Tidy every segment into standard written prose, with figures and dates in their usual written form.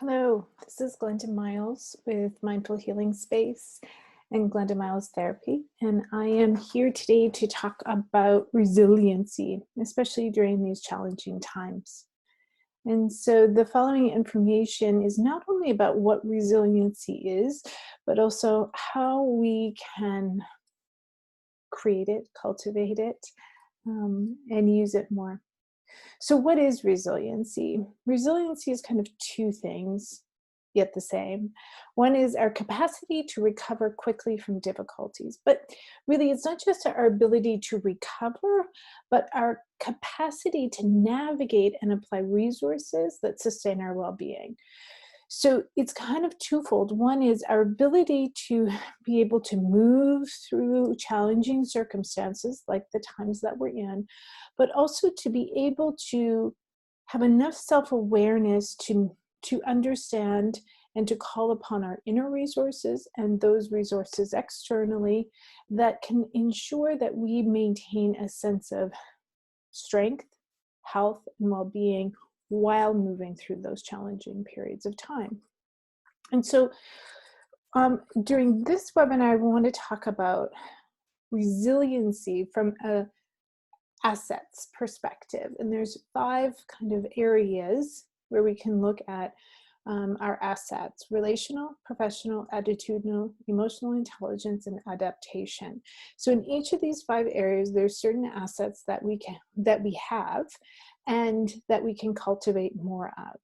Hello, this is Glenda Miles with Mindful Healing Space and Glenda Miles Therapy. And I am here today to talk about resiliency, especially during these challenging times. And so the following information is not only about what resiliency is, but also how we can create it, cultivate it, and use it more. So what is resiliency? Resiliency is kind of two things, yet the same. One is our capacity to recover quickly from difficulties. But really, it's not just our ability to recover, but our capacity to navigate and apply resources that sustain our well-being. So it's kind of twofold. One is our ability to be able to move through challenging circumstances like the times that we're in, but also to be able to have enough self-awareness to understand and to call upon our inner resources and those resources externally that can ensure that we maintain a sense of strength, health, and well-being while moving through those challenging periods of time. And so during this webinar, I want to talk about resiliency from a assets perspective. And there's 5 kind of areas where we can look at our assets: relational, professional, attitudinal, emotional intelligence, and adaptation. So in each of these 5 areas, there's certain assets that we have and that we can cultivate more of.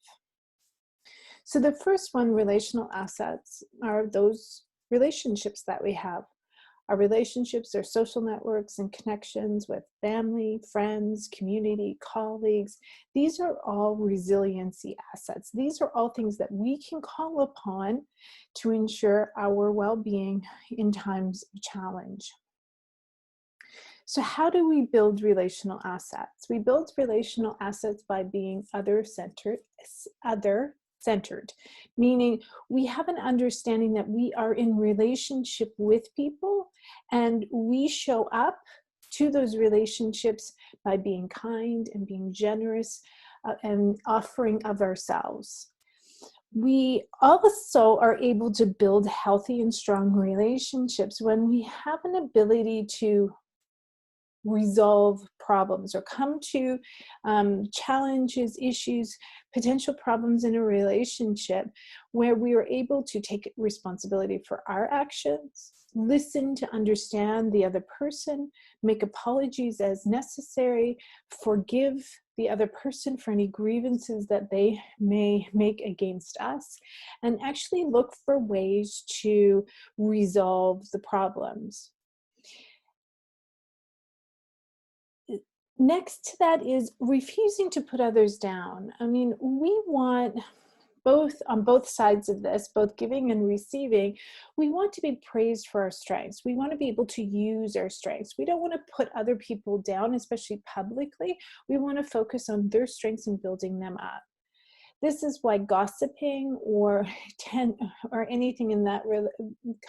So the first one, relational assets, are those relationships that we have. Our relationships are social networks and connections with family, friends, community, colleagues. These are all resiliency assets. These are all things that we can call upon to ensure our well-being in times of challenge. So how do we build relational assets? We build relational assets by being other-centered, meaning we have an understanding that we are in relationship with people and we show up to those relationships by being kind and being generous and offering of ourselves. We also are able to build healthy and strong relationships when we have an ability to resolve problems or come to challenges, issues, potential problems in a relationship where we are able to take responsibility for our actions, listen to understand the other person, make apologies as necessary, forgive the other person for any grievances that they may make against us, and actually look for ways to resolve the problems. Next to that is refusing to put others down. I mean, we want on both sides of this, both giving and receiving, we want to be praised for our strengths. We want to be able to use our strengths. We don't want to put other people down, especially publicly. We want to focus on their strengths and building them up. This is why gossiping or anything in that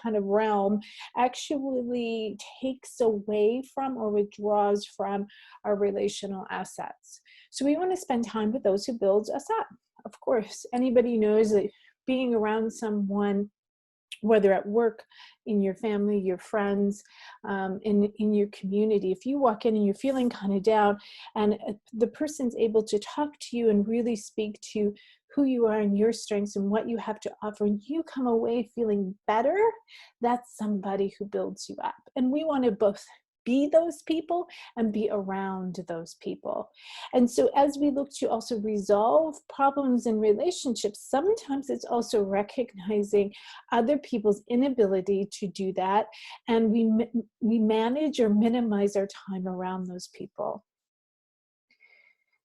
kind of realm actually takes away from or withdraws from our relational assets. So we want to spend time with those who build us up. Of course, anybody knows that being around someone, whether at work, in your family, your friends, in your community, if you walk in and you're feeling kind of down and the person's able to talk to you and really speak to who you are and your strengths and what you have to offer, and you come away feeling better, that's somebody who builds you up. And we want to both be those people and be around those people. And so as we look to also resolve problems in relationships, sometimes it's also recognizing other people's inability to do that, and we manage or minimize our time around those people.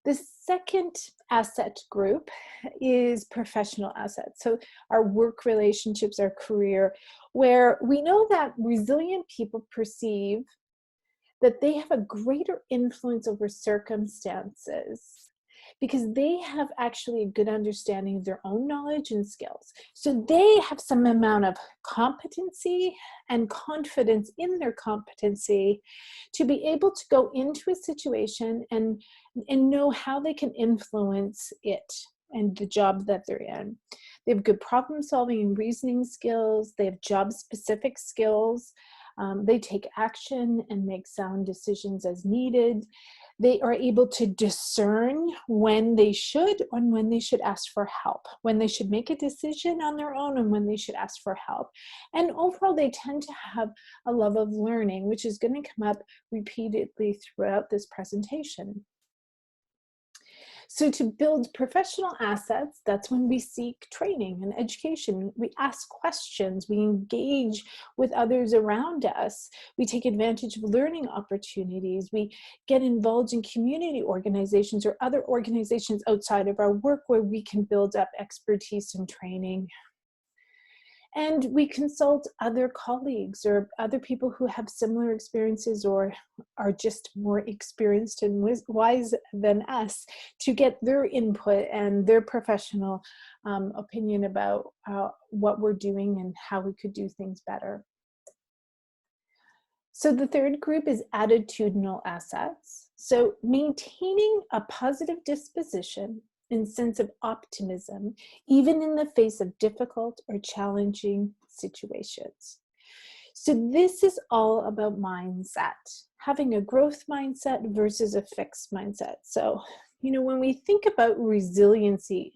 The second asset group is professional assets. So our work relationships, our career, where we know that resilient people perceive that they have a greater influence over circumstances because they have actually a good understanding of their own knowledge and skills. So they have some amount of competency and confidence in their competency to be able to go into a situation and know how they can influence it and the job that they're in. They have good problem solving and reasoning skills. They have job specific skills. They take action and make sound decisions as needed. They are able to discern when they should and when they should ask for help, when they should make a decision on their own and when they should ask for help. And overall, they tend to have a love of learning, which is going to come up repeatedly throughout this presentation. So to build professional assets, that's when we seek training and education. We ask questions, we engage with others around us, we take advantage of learning opportunities, we get involved in community organizations or other organizations outside of our work where we can build up expertise and training. And we consult other colleagues or other people who have similar experiences or are just more experienced and wise than us to get their input and their professional opinion about what we're doing and how we could do things better. So the third group is attitudinal assets. So maintaining a positive disposition and sense of optimism, even in the face of difficult or challenging situations. So this is all about mindset, having a growth mindset versus a fixed mindset. So, you know, when we think about resiliency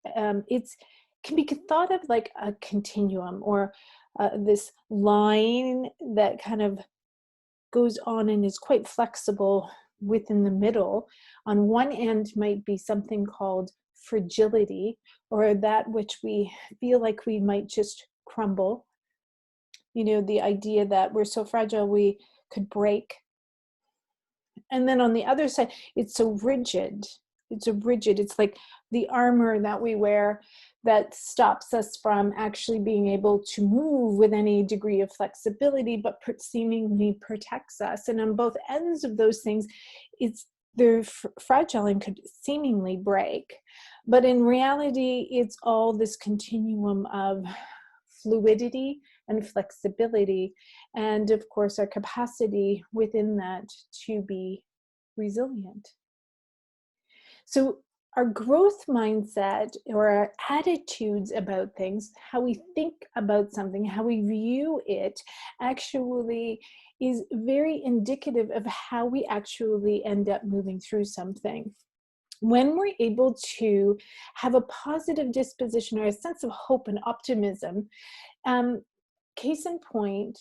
it's can be thought of like a continuum or this line that kind of goes on and is quite flexible within the middle. On one end might be something called fragility, or that which we feel like we might just crumble. You know, the idea that we're so fragile we could break. And then on the other side, it's so rigid. It's like the armor that we wear that stops us from actually being able to move with any degree of flexibility, but seemingly protects us. And on both ends of those things, they're fragile and could seemingly break. But in reality, it's all this continuum of fluidity and flexibility, and of course, our capacity within that to be resilient. So our growth mindset or our attitudes about things, how we think about something, how we view it, actually is very indicative of how we actually end up moving through something. When we're able to have a positive disposition or a sense of hope and optimism, case in point,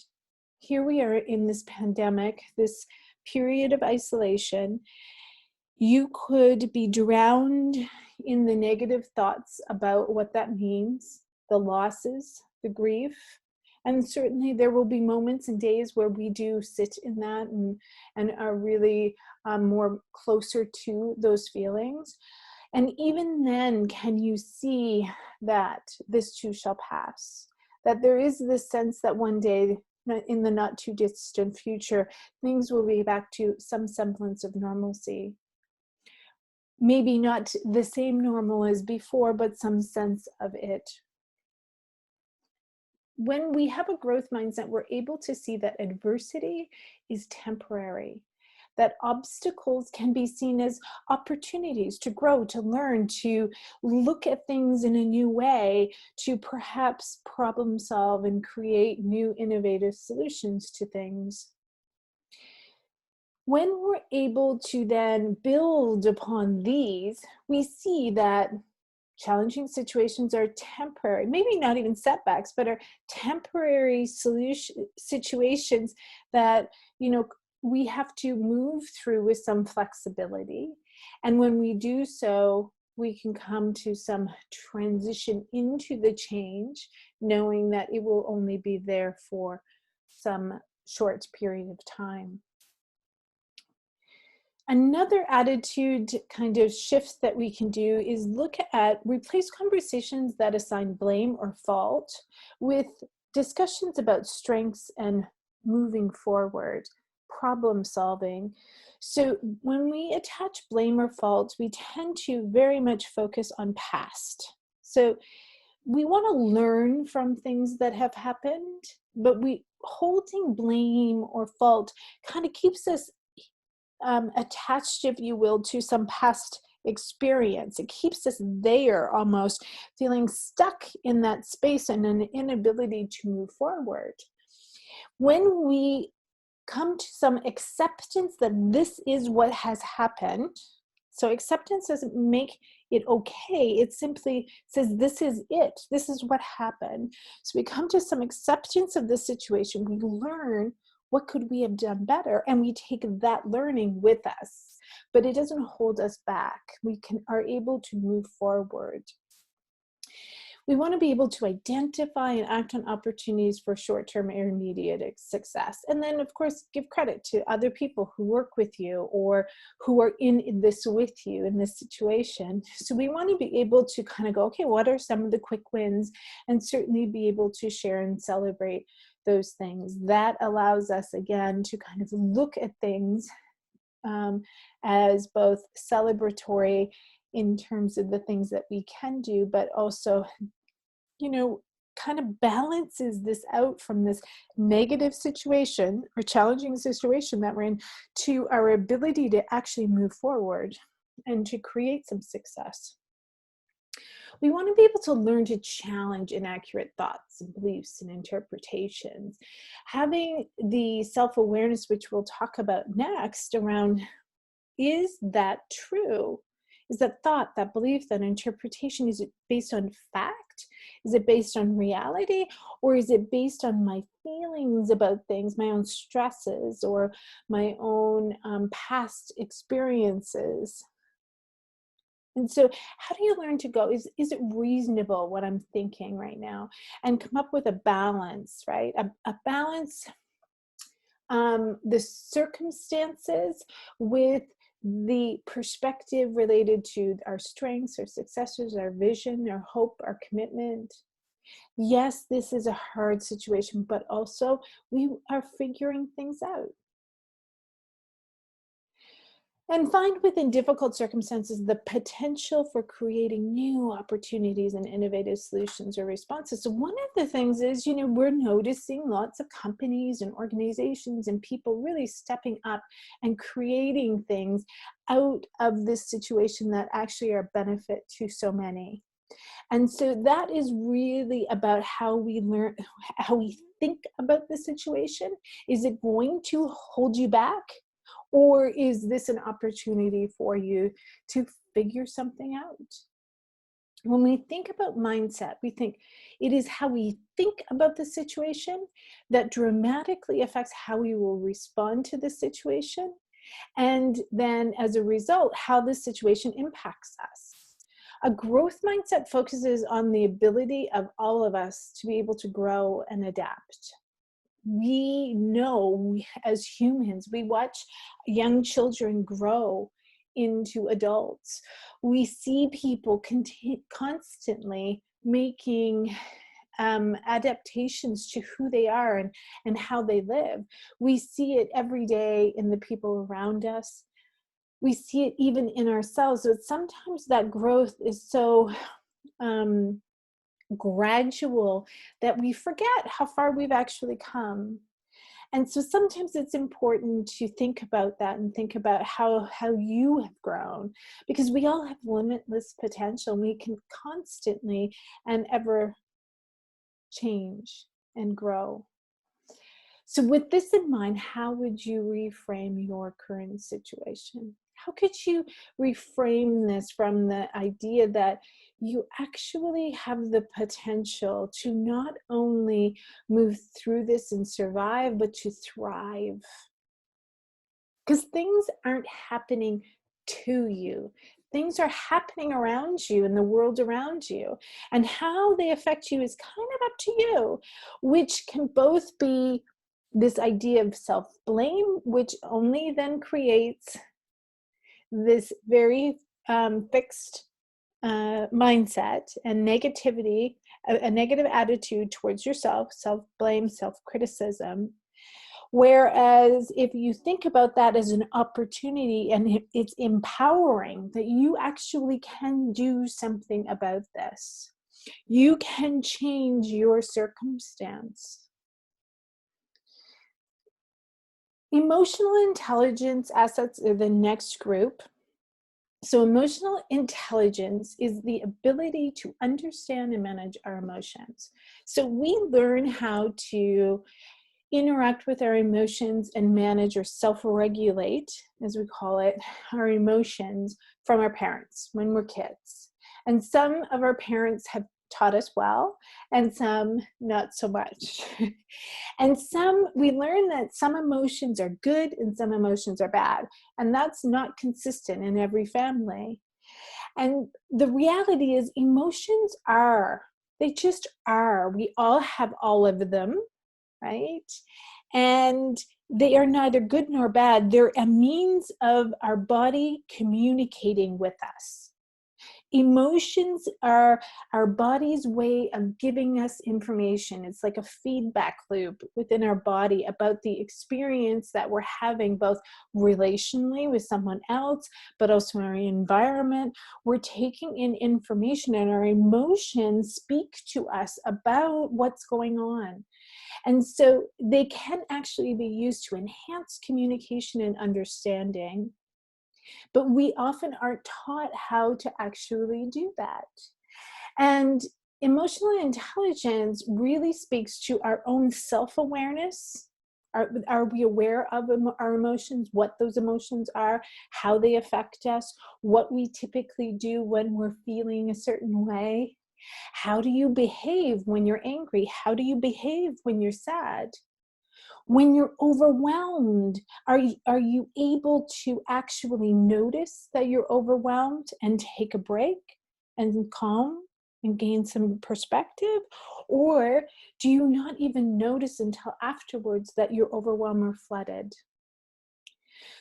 here we are in this pandemic, this period of isolation. You could be drowned in the negative thoughts about what that means, the losses, the grief. And certainly there will be moments and days where we do sit in that and are really more closer to those feelings. And even then, can you see that this too shall pass? That there is this sense that one day, in the not too distant future, things will be back to some semblance of normalcy. Maybe not the same normal as before, but some sense of it. When we have a growth mindset, we're able to see that adversity is temporary, that obstacles can be seen as opportunities to grow, to learn, to look at things in a new way, to perhaps problem solve and create new innovative solutions to things. When we're able to then build upon these, we see that challenging situations are temporary, maybe not even setbacks, but are temporary situations that, you know, we have to move through with some flexibility. And when we do so, we can come to some transition into the change, knowing that it will only be there for some short period of time. Another attitude kind of shift that we can do is replace conversations that assign blame or fault with discussions about strengths and moving forward, problem solving. So when we attach blame or fault, we tend to very much focus on past. So we want to learn from things that have happened, but holding blame or fault kind of keeps us attached, if you will, to some past experience. It keeps us there, almost feeling stuck in that space and an inability to move forward. When we come to some acceptance that this is what has happened, so acceptance doesn't make it okay. It simply says, this is it. This is what happened. So we come to some acceptance of this situation. We learn what could we have done better, and we take that learning with us. But it doesn't hold us back. We are able to move forward. We want to be able to identify and act on opportunities for short-term or immediate success. And then, of course, give credit to other people who work with you or who are in this with you in this situation. So we want to be able to kind of go, okay, what are some of the quick wins? And certainly be able to share and celebrate those things. That allows us, again, to kind of look at things as both celebratory in terms of the things that we can do, but also, kind of balances this out from this negative situation or challenging situation that we're in to our ability to actually move forward and to create some success. We want to be able to learn to challenge inaccurate thoughts and beliefs and interpretations. Having the self-awareness, which we'll talk about next, around, is that true? Is that thought, that belief, that interpretation, is it based on fact? Is it based on reality? Or is it based on my feelings about things, my own stresses, or my own past experiences? And so how do you learn to go, is it reasonable what I'm thinking right now? And come up with a balance, right? A balance, the circumstances with the perspective related to our strengths, our successes, our vision, our hope, our commitment. Yes, this is a hard situation, but also we are figuring things out. And find within difficult circumstances the potential for creating new opportunities and innovative solutions or responses. So one of the things is, we're noticing lots of companies and organizations and people really stepping up and creating things out of this situation that actually are a benefit to so many. And so that is really about how we learn, how we think about the situation. Is it going to hold you back? Or is this an opportunity for you to figure something out? When we think about mindset, we think it is how we think about the situation that dramatically affects how we will respond to the situation. And then as a result, how this situation impacts us. A growth mindset focuses on the ability of all of us to be able to grow and adapt. We know as humans, we watch young children grow into adults. We see people constantly making adaptations to who they are and how they live. We see it every day in the people around us. We see it even in ourselves. But sometimes that growth is so gradual that we forget how far we've actually come. And so sometimes it's important to think about that and think about how you have grown, because we all have limitless potential. We can constantly and ever change and grow. So with this in mind, how would you reframe your current situation? How could you reframe this from the idea that you actually have the potential to not only move through this and survive, but to thrive? Because things aren't happening to you. Things are happening around you in the world around you. And how they affect you is kind of up to you, which can both be this idea of self-blame, which only then creates this very fixed mindset and negativity, a negative attitude towards yourself, self-blame, self-criticism. Whereas if you think about that as an opportunity and it's empowering, that you actually can do something about this. You can change your circumstance. Emotional intelligence assets are the next group. So emotional intelligence is the ability to understand and manage our emotions. So we learn how to interact with our emotions and manage or self-regulate, as we call it, our emotions from our parents when we're kids. And some of our parents have taught us well, and some not so much. And some, we learn that some emotions are good and some emotions are bad. And that's not consistent in every family. And the reality is emotions are, they just are. We all have all of them, right? And they are neither good nor bad. They're a means of our body communicating with us. Emotions are our body's way of giving us information. It's like a feedback loop within our body about the experience that we're having, both relationally with someone else, but also in our environment. We're taking in information, and our emotions speak to us about what's going on. And so they can actually be used to enhance communication and understanding. But we often aren't taught how to actually do that. And emotional intelligence really speaks to our own self-awareness. Are we aware of our emotions, what those emotions are, how they affect us, what we typically do when we're feeling a certain way? How do you behave when you're angry? How do you behave when you're sad? When you're overwhelmed, are you able to actually notice that you're overwhelmed and take a break and calm and gain some perspective? Or do you not even notice until afterwards that you're overwhelmed or flooded?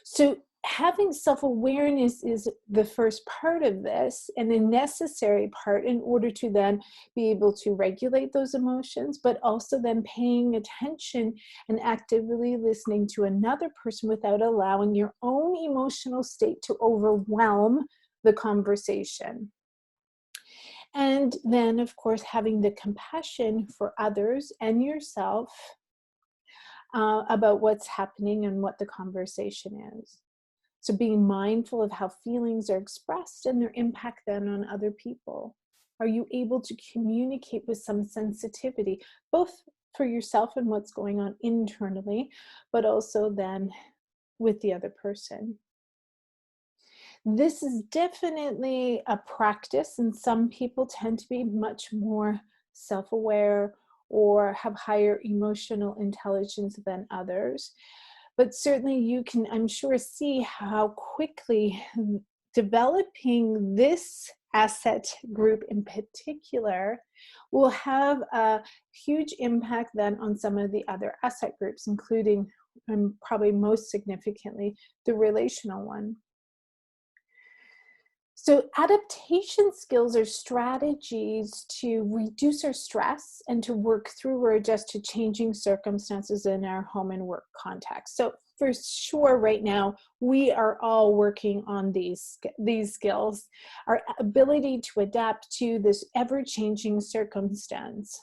So having self-awareness is the first part of this, and a necessary part in order to then be able to regulate those emotions, but also then paying attention and actively listening to another person without allowing your own emotional state to overwhelm the conversation. And then, of course, having the compassion for others and yourself about what's happening and what the conversation is. So being mindful of how feelings are expressed and their impact then on other people. Are you able to communicate with some sensitivity, both for yourself and what's going on internally, but also then with the other person? This is definitely a practice, and some people tend to be much more self-aware or have higher emotional intelligence than others. But certainly you can, I'm sure, see how quickly developing this asset group in particular will have a huge impact then on some of the other asset groups, including, and probably most significantly, the relational one. So adaptation skills are strategies to reduce our stress and to work through or adjust to changing circumstances in our home and work context. So for sure right now, we are all working on these skills, our ability to adapt to this ever-changing circumstance.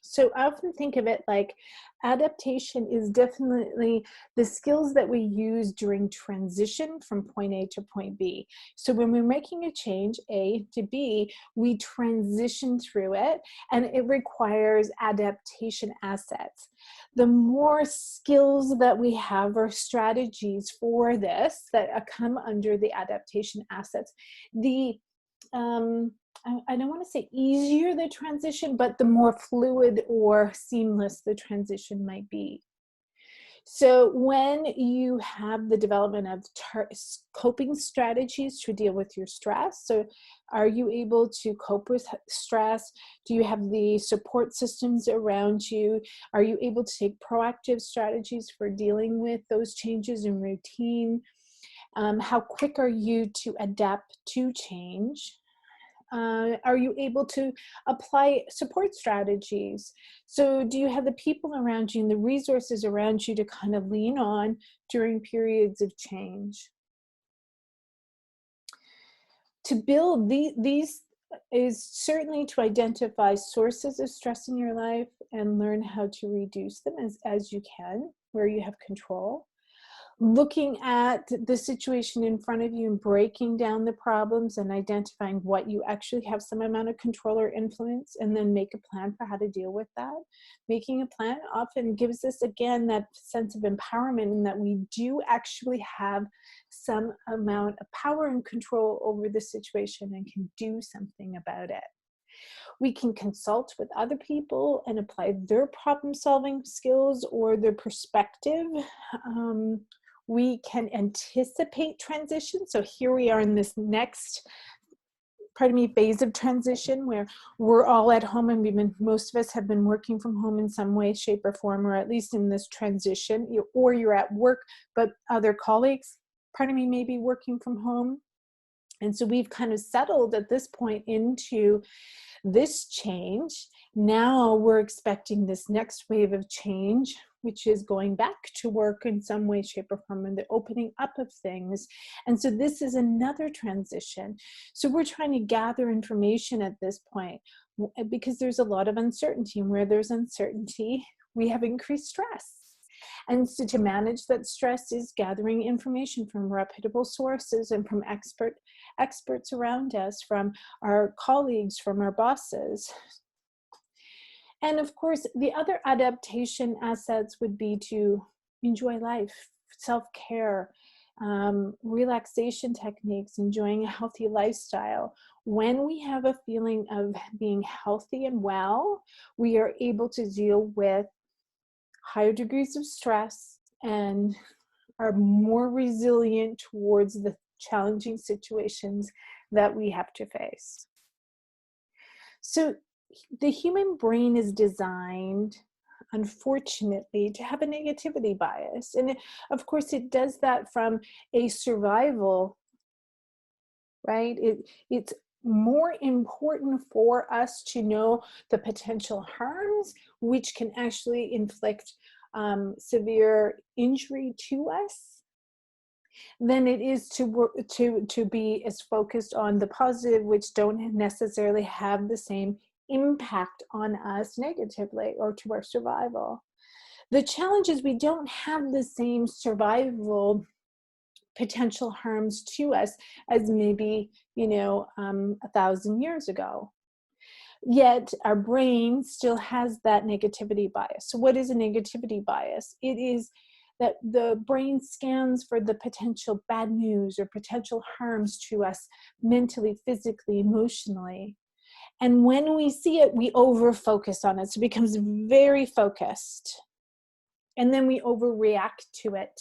So I often think of it like adaptation is definitely the skills that we use during transition from point A to point B. So when we're making a change, A to B, we transition through it, and it requires adaptation assets. The more skills that we have or strategies for this that come under the adaptation assets, the I don't want to say easier the transition, but the more fluid or seamless the transition might be. So when you have the development of coping strategies to deal with your stress, so are you able to cope with stress? Do you have the support systems around you? Are you able to take proactive strategies for dealing with those changes in routine? How quick are you to adapt to change? Are you able to apply support strategies? So do you have the people around you and the resources around you to kind of lean on during periods of change? To build these is certainly to identify sources of stress in your life and learn how to reduce them as you can, where you have control. looking at the situation in front of you and breaking down the problems and identifying what you actually have some amount of control or influence, and then make a plan for how to deal with that. Making a plan often gives us, again, that sense of empowerment, and that we do actually have some amount of power and control over the situation and can do something about it. We can consult with other people and apply their problem-solving skills or their perspective. We can anticipate transition. So here we are in this next, phase of transition where we're all at home, and most of us have been working from home in some way, shape, or form, or at least in this transition, or you're at work, but other colleagues, may be working from home. And so we've kind of settled at this point into this change. Now we're expecting this next wave of change, which is going back to work in some way, shape, or form, and the opening up of things. And so this is another transition. So we're trying to gather information at this point because there's a lot of uncertainty, and where there's uncertainty, we have increased stress. And so to manage that stress is gathering information from reputable sources and from experts around us, from our colleagues, from our bosses. And of course, the other adaptation assets would be to enjoy life, self-care, relaxation techniques, enjoying a healthy lifestyle. When we have a feeling of being healthy and well, we are able to deal with higher degrees of stress and are more resilient towards the challenging situations that we have to face. So the human brain is designed, unfortunately, to have a negativity bias. And of course, it does that from a survival, right? It's more important for us to know the potential harms, which can actually inflict severe injury to us, than it is to be as focused on the positive, which don't necessarily have the same impact on us negatively or to our survival. The challenge is we don't have the same survival potential harms to us as maybe, 1,000 years ago. Yet our brain still has that negativity bias. So what is a negativity bias? It is that the brain scans for the potential bad news or potential harms to us mentally, physically, emotionally. And when we see it, we over-focus on it. So it becomes very focused. And then we overreact to it.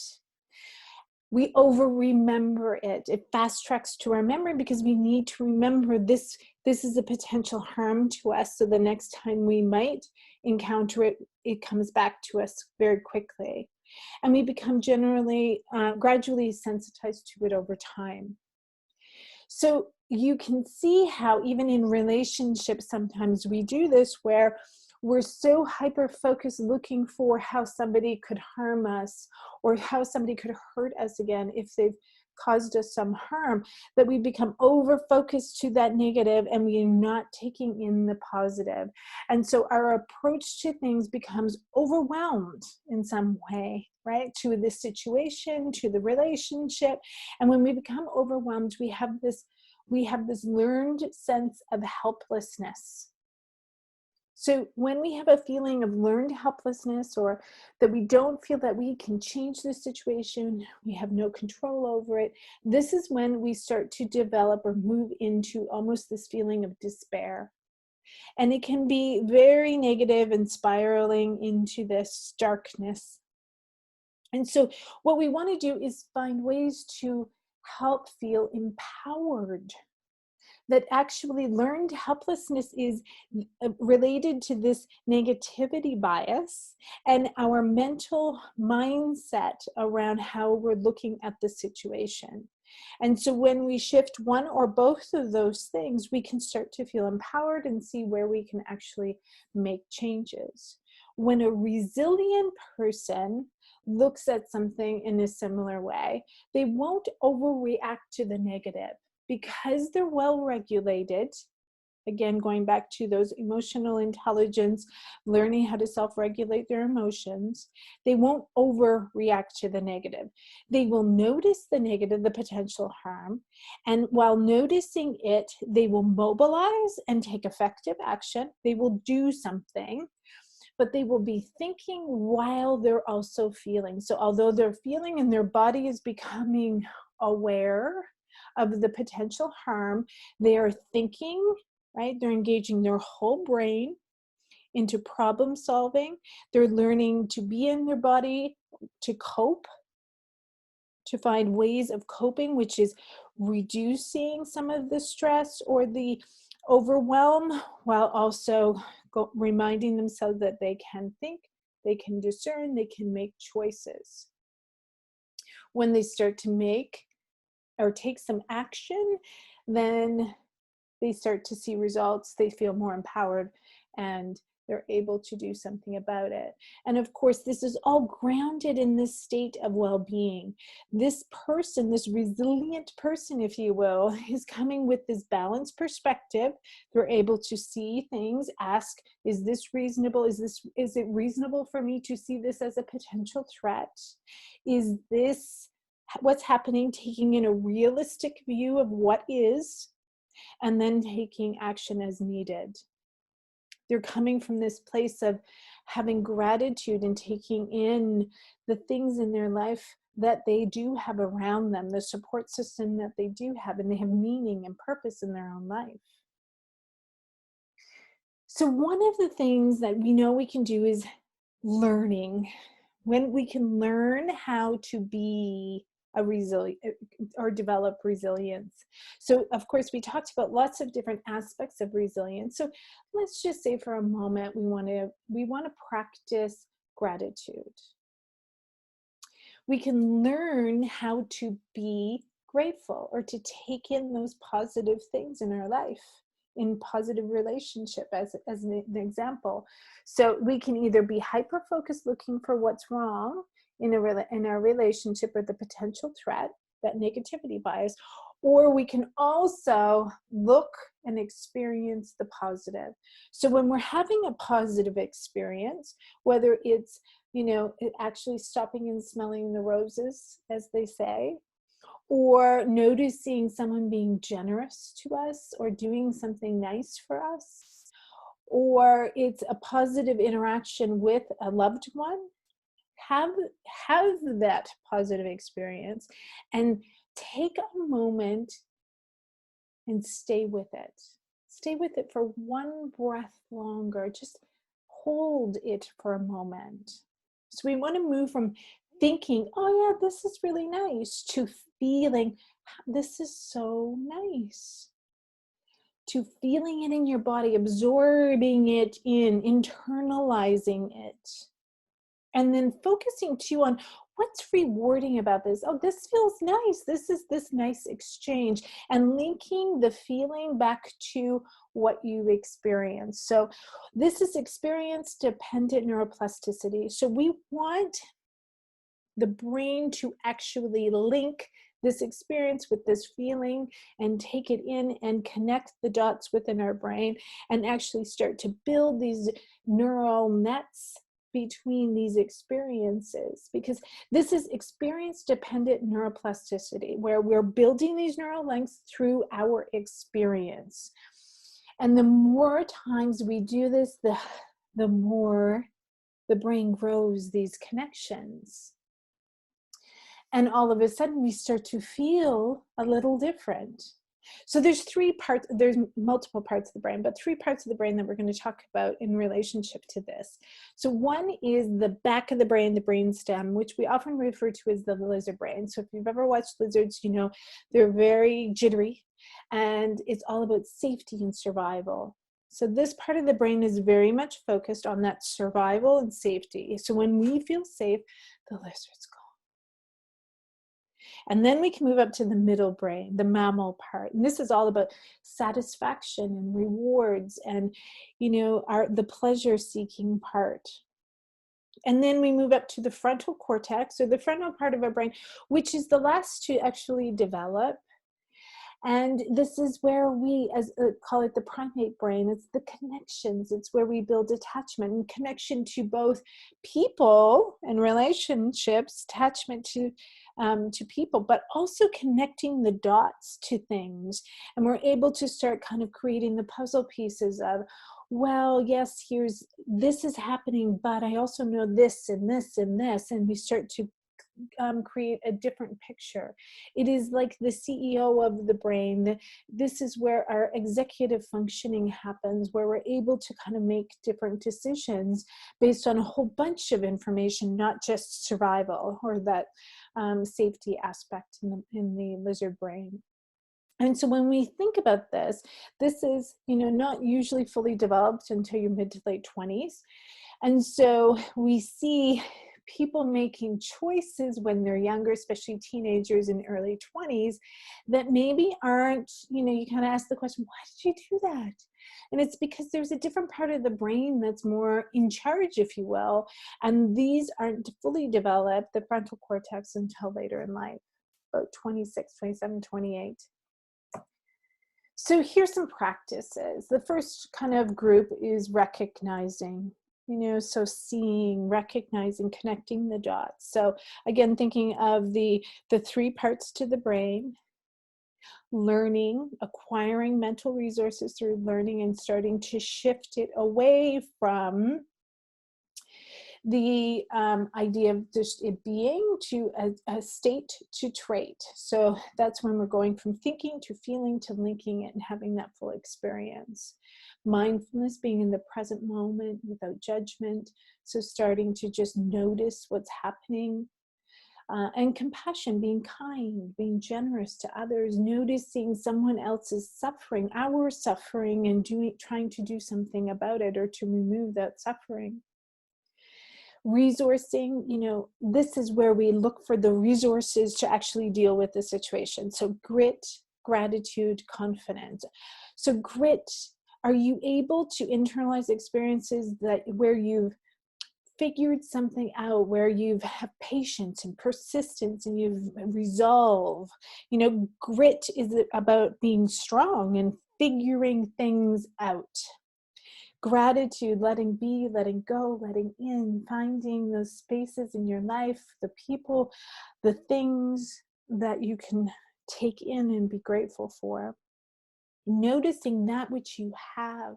We over-remember it. It fast-tracks to our memory because we need to remember this is a potential harm to us. So the next time we might encounter it, it comes back to us very quickly. And we become gradually sensitized to it over time. So you can see how even in relationships, sometimes we do this where we're so hyper-focused looking for how somebody could harm us or how somebody could hurt us again if they've caused us some harm, that we become over-focused to that negative and we are not taking in the positive. And so our approach to things becomes overwhelmed in some way, right? To the situation, to the relationship. And when we become overwhelmed, we have this learned sense of helplessness. So when we have a feeling of learned helplessness, or that we don't feel that we can change the situation, we have no control over it, this is when we start to develop or move into almost this feeling of despair. And it can be very negative and spiraling into this darkness. And so what we want to do is find ways to help feel empowered. That actually learned helplessness is related to this negativity bias and our mental mindset around how we're looking at the situation. And so when we shift one or both of those things, we can start to feel empowered and see where we can actually make changes. When a resilient person looks at something in a similar way, they won't overreact to the negative. Because they're well regulated, again, going back to those emotional intelligence, learning how to self-regulate their emotions, they won't overreact to the negative. They will notice the negative, the potential harm, and while noticing it, they will mobilize and take effective action. They will do something, but they will be thinking while they're also feeling. So although they're feeling and their body is becoming aware of the potential harm, they are thinking, right? They're engaging their whole brain into problem solving. They're learning to be in their body, to cope, to find ways of coping, which is reducing some of the stress or the overwhelm, while also reminding themselves that they can think, they can discern, they can make choices. When they start to make or take some action, then they start to see results, they feel more empowered, and they're able to do something about it. And of course, this is all grounded in this state of well-being. This person, this resilient person, if you will, is coming with this balanced perspective. They're able to see things, ask, is this reasonable? Is it reasonable for me to see this as a potential threat? Is this what's happening? Taking in a realistic view of what is, and then taking action as needed. They're coming from this place of having gratitude and taking in the things in their life that they do have around them, the support system that they do have, and they have meaning and purpose in their own life. So one of the things that we know we can do is learning. When we can learn how to be a resilient or develop resilience. So of course we talked about lots of different aspects of resilience. So let's just say for a moment we want to practice gratitude. We can learn how to be grateful or to take in those positive things in our life, in positive relationship as an example. So we can either be hyper-focused looking for what's wrong in our relationship or the potential threat, that negativity bias, or we can also look and experience the positive. So when we're having a positive experience, whether it's, actually stopping and smelling the roses, as they say, or noticing someone being generous to us or doing something nice for us, or it's a positive interaction with a loved one, have that positive experience and take a moment and stay with it. Stay with it for one breath longer. Just hold it for a moment. So we want to move from thinking, oh yeah, this is really nice, to feeling, this is so nice, to feeling it in your body, absorbing it in, internalizing it, and then focusing too on what's rewarding about this. Oh, this feels nice. This is this nice exchange, and linking the feeling back to what you experience. So this is experience-dependent neuroplasticity. So we want the brain to actually link this experience with this feeling and take it in and connect the dots within our brain and actually start to build these neural nets between these experiences, because this is experience-dependent neuroplasticity, where we're building these neural links through our experience. And the more times we do this, the more the brain grows these connections. And all of a sudden we start to feel a little different. So there's multiple parts of the brain, but 3 parts of the brain that we're going to talk about in relationship to this. So one is the back of the brain, the brainstem, which we often refer to as the lizard brain. So if you've ever watched lizards, you know they're very jittery, and it's all about safety and survival. So this part of the brain is very much focused on that survival and safety. So when we feel safe, the lizard's gone. And then we can move up to the middle brain, the mammal part. And this is all about satisfaction and rewards and, the pleasure-seeking part. And then we move up to the frontal cortex, or the frontal part of our brain, which is the last to actually develop. And this is where we, as call it the primate brain, it's the connections. It's where we build attachment and connection to both people and relationships, attachment to people, but also connecting the dots to things. And we're able to start kind of creating the puzzle pieces of, well, yes, this is happening, but I also know this and this and this. And we start to create a different picture. It is like the CEO of the brain. This is where our executive functioning happens, where we're able to kind of make different decisions based on a whole bunch of information, not just survival or that safety aspect in the lizard brain. And so when we think about this is, not usually fully developed until your mid to late 20s. And so we see people making choices when they're younger, especially teenagers in early 20s, that maybe aren't, you kind of ask the question, why did you do that? And it's because there's a different part of the brain that's more in charge, if you will. And these aren't fully developed, the frontal cortex, until later in life, about 26, 27, 28. So here's some practices. The first kind of group is recognizing, so seeing, recognizing, connecting the dots. So again, thinking of the three parts to the brain: learning, acquiring mental resources through learning, and starting to shift it away from the idea of just it being to a state to trait. So that's when we're going from thinking to feeling to linking it and having that full experience. Mindfulness, being in the present moment without judgment. So starting to just notice what's happening. And compassion, being kind, being generous to others, noticing someone else's suffering, our suffering, and trying to do something about it or to remove that suffering. Resourcing, this is where we look for the resources to actually deal with the situation. So grit, gratitude, confidence. So grit, are you able to internalize experiences where you've figured something out, where you've have patience and persistence and you've resolve? Grit is about being strong and figuring things out. Gratitude, letting be, letting go, letting in, finding those spaces in your life, the people, the things that you can take in and be grateful for. Noticing that which you have.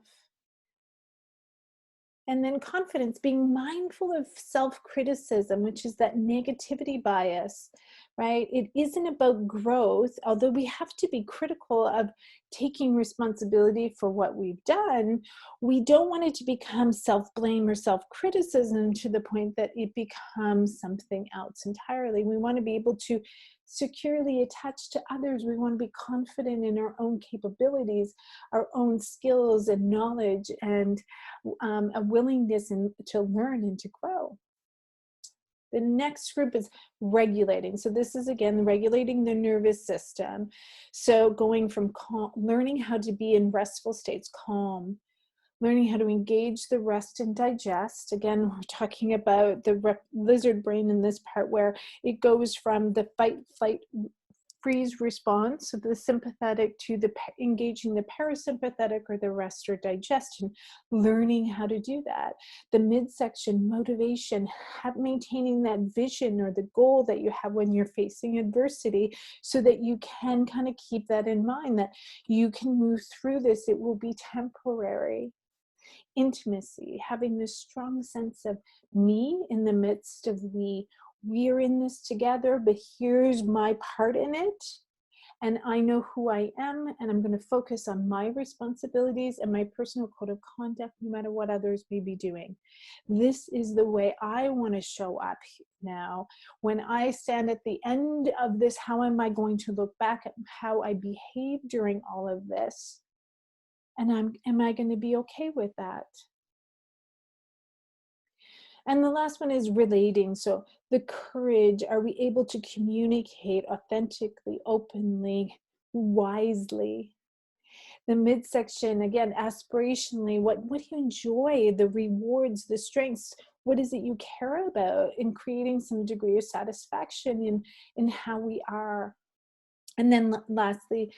And then confidence, being mindful of self-criticism, which is that negativity bias, right? It isn't about growth, although we have to be critical of taking responsibility for what we've done. We don't want it to become self-blame or self-criticism to the point that it becomes something else entirely. We want to be able to securely attach to others. We want to be confident in our own capabilities, our own skills and knowledge, and a willingness to learn and to grow. The next group is regulating. So this is, again, regulating the nervous system. So going from learning how to be in restful states, calm, learning how to engage the rest and digest. Again, we're talking about the lizard brain in this part, where it goes from the fight, flight, freeze response, so the sympathetic, to engaging the parasympathetic or the rest or digestion, learning how to do that. The midsection, motivation, maintaining that vision or the goal that you have when you're facing adversity, so that you can kind of keep that in mind, that you can move through this, it will be temporary. Intimacy, having this strong sense of me in the midst of we're in this together, but here's my part in it. And I know who I am, and I'm going to focus on my responsibilities and my personal code of conduct, no matter what others may be doing. This is the way I want to show up now. When I stand at the end of this, how am I going to look back at how I behaved during all of this? And am I going to be okay with that? And the last one is relating. So the courage, are we able to communicate authentically, openly, wisely? The midsection, again, aspirationally, what do you enjoy? The rewards, the strengths, what is it you care about in creating some degree of satisfaction in how we are? And then lastly,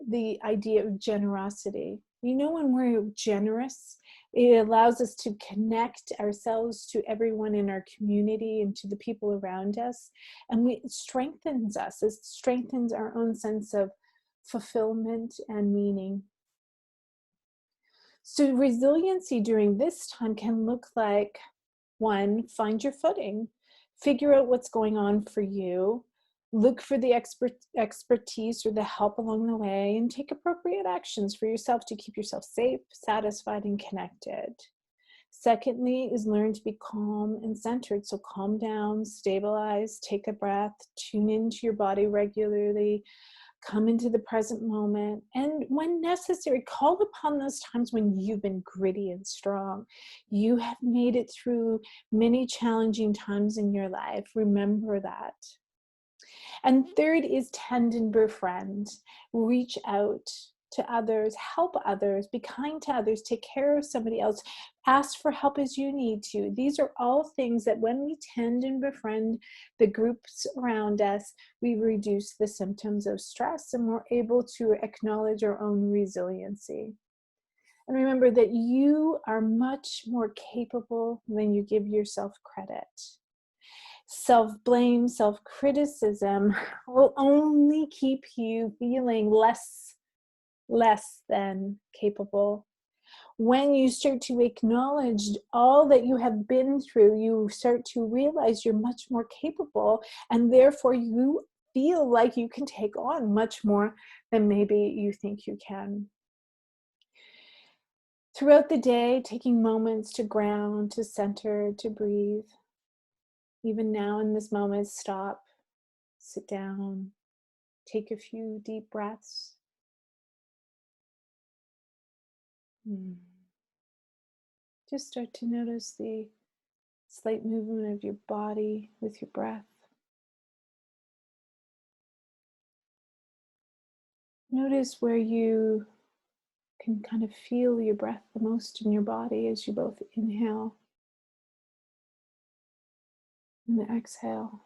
the idea of generosity. When we're generous, it allows us to connect ourselves to everyone in our community and to the people around us. And it strengthens us. It strengthens our own sense of fulfillment and meaning. So resiliency during this time can look like, 1, find your footing, figure out what's going on for you, look for the expertise or the help along the way, and take appropriate actions for yourself to keep yourself safe, satisfied, and connected. Secondly is learn to be calm and centered. So calm down, stabilize, take a breath, tune into your body regularly, come into the present moment, and when necessary, call upon those times when you've been gritty and strong. You have made it through many challenging times in your life. Remember that. And third is tend and befriend. Reach out to others, help others, be kind to others, take care of somebody else, ask for help as you need to. These are all things that when we tend and befriend the groups around us, we reduce the symptoms of stress and we're able to acknowledge our own resiliency. And remember that you are much more capable than you give yourself credit. Self-blame, self-criticism will only keep you feeling less than capable. When you start to acknowledge all that you have been through, you start to realize you're much more capable, and therefore you feel like you can take on much more than maybe you think you can. Throughout the day, taking moments to ground, to center, to breathe. Even now in this moment, stop, sit down, take a few deep breaths. Just start to notice the slight movement of your body with your breath. Notice where you can kind of feel your breath the most in your body as you both inhale and exhale.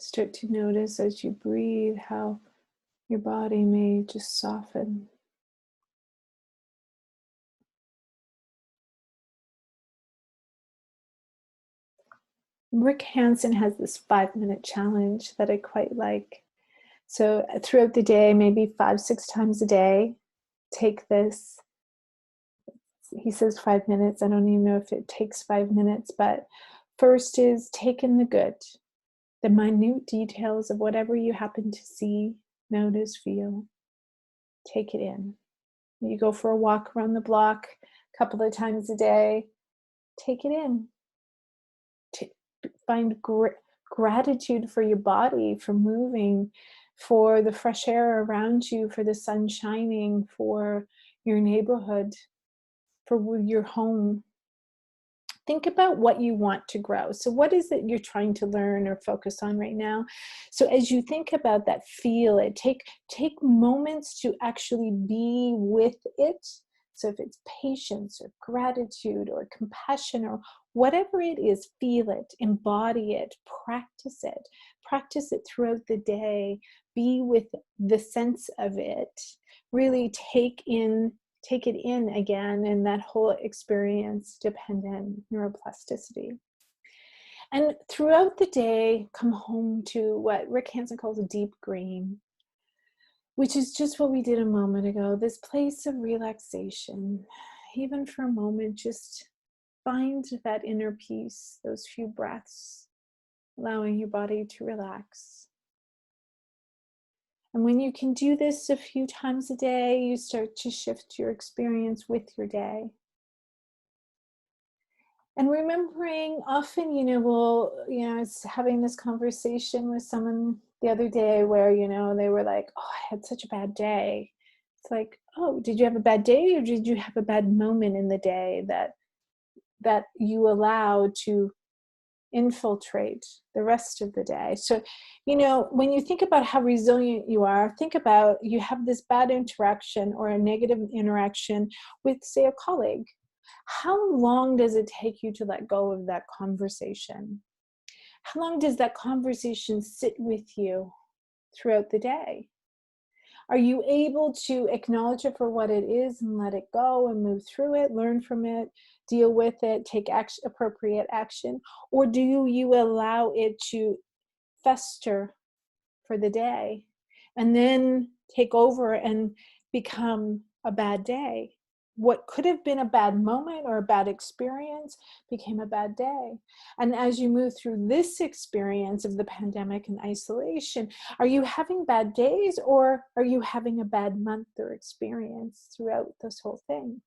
Start to notice as you breathe how your body may just soften. Rick Hansen has this 5-minute challenge that I quite like. So throughout the day, maybe 5-6 times a day, take this. He says 5 minutes. I don't even know if it takes 5 minutes, but first is take in the good, the minute details of whatever you happen to see, notice, feel. Take it in. You go for a walk around the block a couple of times a day. Take it in. Find gratitude for your body, for moving, for the fresh air around you, for the sun shining, for your neighborhood, for your home. Think about what you want to grow. So what is it you're trying to learn or focus on right now? So as you think about that, feel it. Take moments to actually be with it. So if it's patience or gratitude or compassion or whatever it is, feel it, embody it, practice it. Practice it throughout the day. Be with the sense of it. Really take it in again, and that whole experience dependent neuroplasticity. And throughout the day, come home to what Rick Hansen calls a deep green, which is just what we did a moment ago, this place of relaxation. Even for a moment, just find that inner peace, those few breaths, allowing your body to relax. And when you can do this a few times a day, you start to shift your experience with your day. And remembering, often, I was having this conversation with someone the other day where, they were like, oh, I had such a bad day. It's like, oh, did you have a bad day, or did you have a bad moment in the day that you allowed to infiltrate the rest of the day? So, when you think about how resilient you are, think about you have this bad interaction or a negative interaction with, say, a colleague. How long does it take you to let go of that conversation? How long does that conversation sit with you throughout the day? Are you able to acknowledge it for what it is and let it go and move through it, learn from it, deal with it, take action, appropriate action? Or do you allow it to fester for the day and then take over and become a bad day? What could have been a bad moment or a bad experience became a bad day. And as you move through this experience of the pandemic and isolation, are you having bad days or are you having a bad month or experience throughout this whole thing?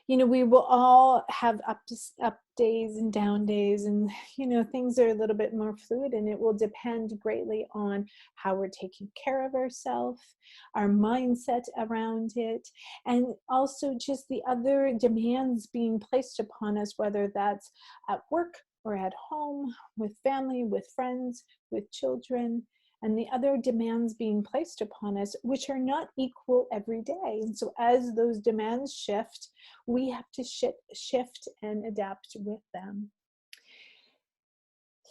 You know, we will all have up days and down days, and you know, things are a little bit more fluid, and it will depend greatly on how we're taking care of ourselves, our mindset around it, and also just the other demands being placed upon us, whether that's at work or at home, with family, with friends, with children, and the other demands being placed upon us, which are not equal every day. And so as those demands shift, we have to shift and adapt with them.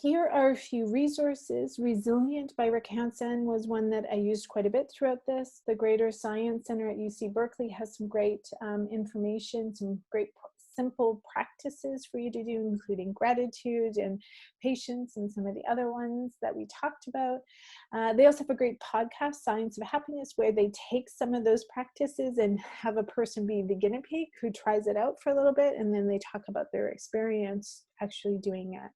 Here are a few resources. Resilient by Rick Hansen was one that I used quite a bit throughout this. The Greater Science Center at UC Berkeley has some great information, some great simple practices for you to do, including gratitude and patience and some of the other ones that we talked about. They also have a great podcast, Science of Happiness, where they take some of those practices and have a person be the guinea pig who tries it out for a little bit, and then they talk about their experience actually doing it.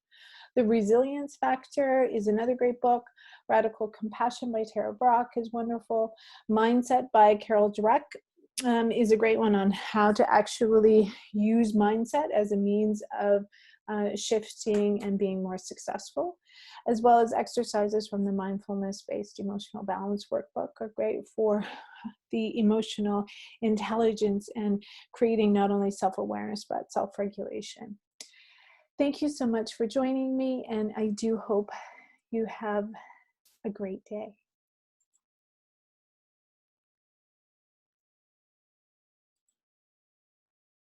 The Resilience Factor is another great book. Radical Compassion by Tara Brach is wonderful. Mindset by Carol Dweck is a great one on how to actually use mindset as a means of shifting and being more successful, as well as exercises from the mindfulness-based emotional balance workbook are great for the emotional intelligence and creating not only self-awareness but self-regulation. Thank you so much for joining me, and I do hope you have a great day.